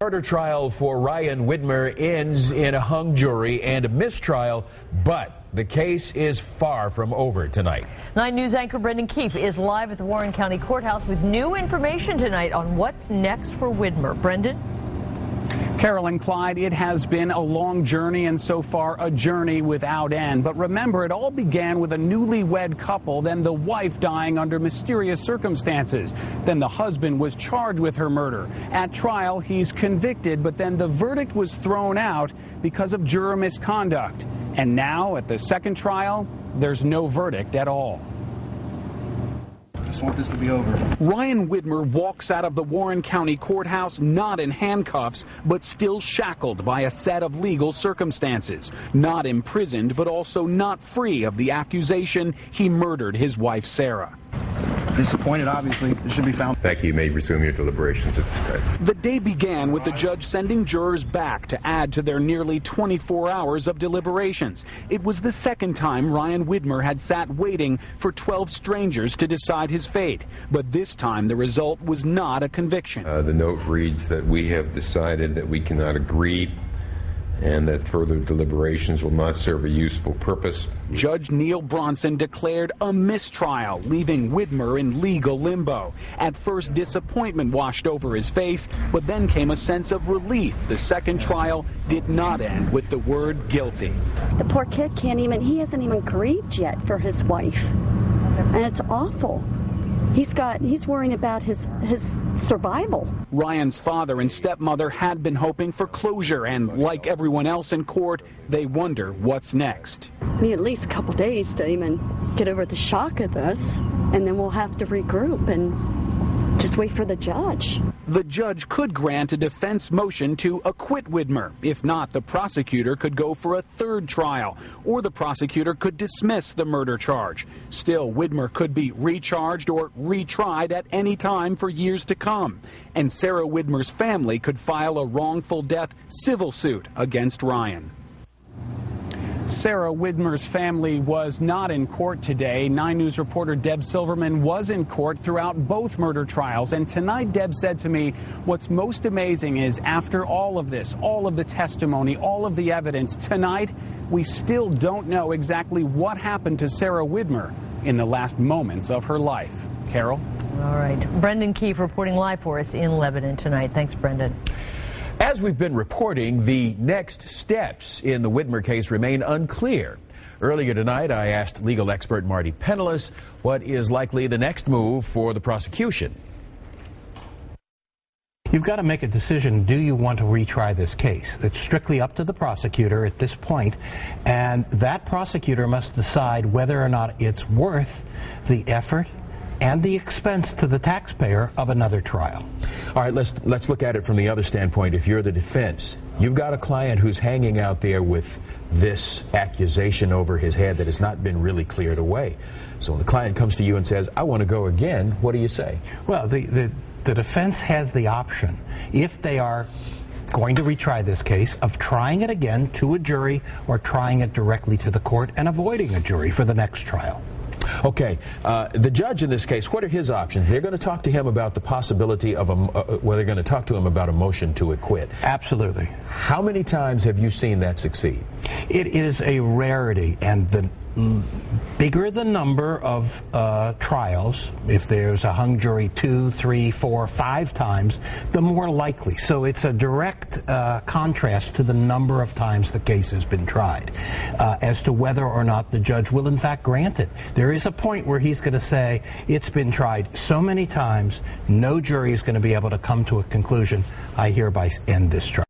Murder trial for Ryan Widmer ends in a hung jury and a mistrial, but the case is far from over tonight. 9 News anchor Brendan Keefe is live at the Warren County Courthouse with new information tonight on what's next for Widmer. Brendan? Carol and Clyde, it has been a long journey and so far a journey without end. But remember, it all began with a newlywed couple, then the wife dying under mysterious circumstances. Then the husband was charged with her murder. At trial, he's convicted, but then the verdict was thrown out because of juror misconduct. And now, at the second trial, there's no verdict at all. I just want this to be over. Ryan Widmer walks out of the Warren County Courthouse not in handcuffs, but still shackled by a set of legal circumstances. Not imprisoned, but also not free of the accusation he murdered his wife, Sarah. Disappointed, obviously. It should be found. Thank you. You may resume your deliberations at this time. The day began with the judge sending jurors back to add to their nearly 24 hours of deliberations. It was the second time Ryan Widmer had sat waiting for 12 strangers to decide his fate. But this time the result was not a conviction. The note reads that we have decided that we cannot agree and that further deliberations will not serve a useful purpose. Judge Neil Bronson declared a mistrial, leaving Widmer in legal limbo. At first, disappointment washed over his face, but then came a sense of relief. The second trial did not end with the word guilty. The poor kid he hasn't even grieved yet for his wife. And it's awful. He's worrying about his survival. Ryan's father and stepmother had been hoping for closure, and like everyone else in court, they wonder what's next. We need at least a couple days to even get over the shock of this, and then we'll have to regroup and just wait for the judge. The judge could grant a defense motion to acquit Widmer. If not, the prosecutor could go for a third trial, or the prosecutor could dismiss the murder charge. Still, Widmer could be recharged or retried at any time for years to come. And Sarah Widmer's family could file a wrongful death civil suit against Ryan. Sarah Widmer's family was not in court today. 9 News reporter Deb Silverman was in court throughout both murder trials. And tonight, Deb said to me, what's most amazing is after all of this, all of the testimony, all of the evidence, tonight, we still don't know exactly what happened to Sarah Widmer in the last moments of her life. Carol? All right. Brendan Keefe reporting live for us in Lebanon tonight. Thanks, Brendan. As we've been reporting, the next steps in the Widmer case remain unclear. Earlier tonight, I asked legal expert Marty Peneless what is likely the next move for the prosecution. You've got to make a decision. Do you want to retry this case? It's strictly up to the prosecutor at this point, and that prosecutor must decide whether or not it's worth the effort and the expense to the taxpayer of another trial. All right, let's look at it from the other standpoint. If you're the defense, you've got a client who's hanging out there with this accusation over his head that has not been really cleared away. So when the client comes to you and says, I want to go again, what do you say? Well, the defense has the option, if they are going to retry this case, of trying it again to a jury or trying it directly to the court and avoiding a jury for the next trial. Okay, the judge in this case, what are his options? They're going to talk to him about the possibility of they're going to talk to him about a motion to acquit. Absolutely. How many times have you seen that succeed? It is a rarity, and the bigger the number of trials, if there's a hung jury 2, 3, 4, 5 times, the more likely. So it's a direct contrast to the number of times the case has been tried as to whether or not the judge will in fact grant it. There is a point where he's going to say, it's been tried so many times, no jury is going to be able to come to a conclusion. I hereby end this trial.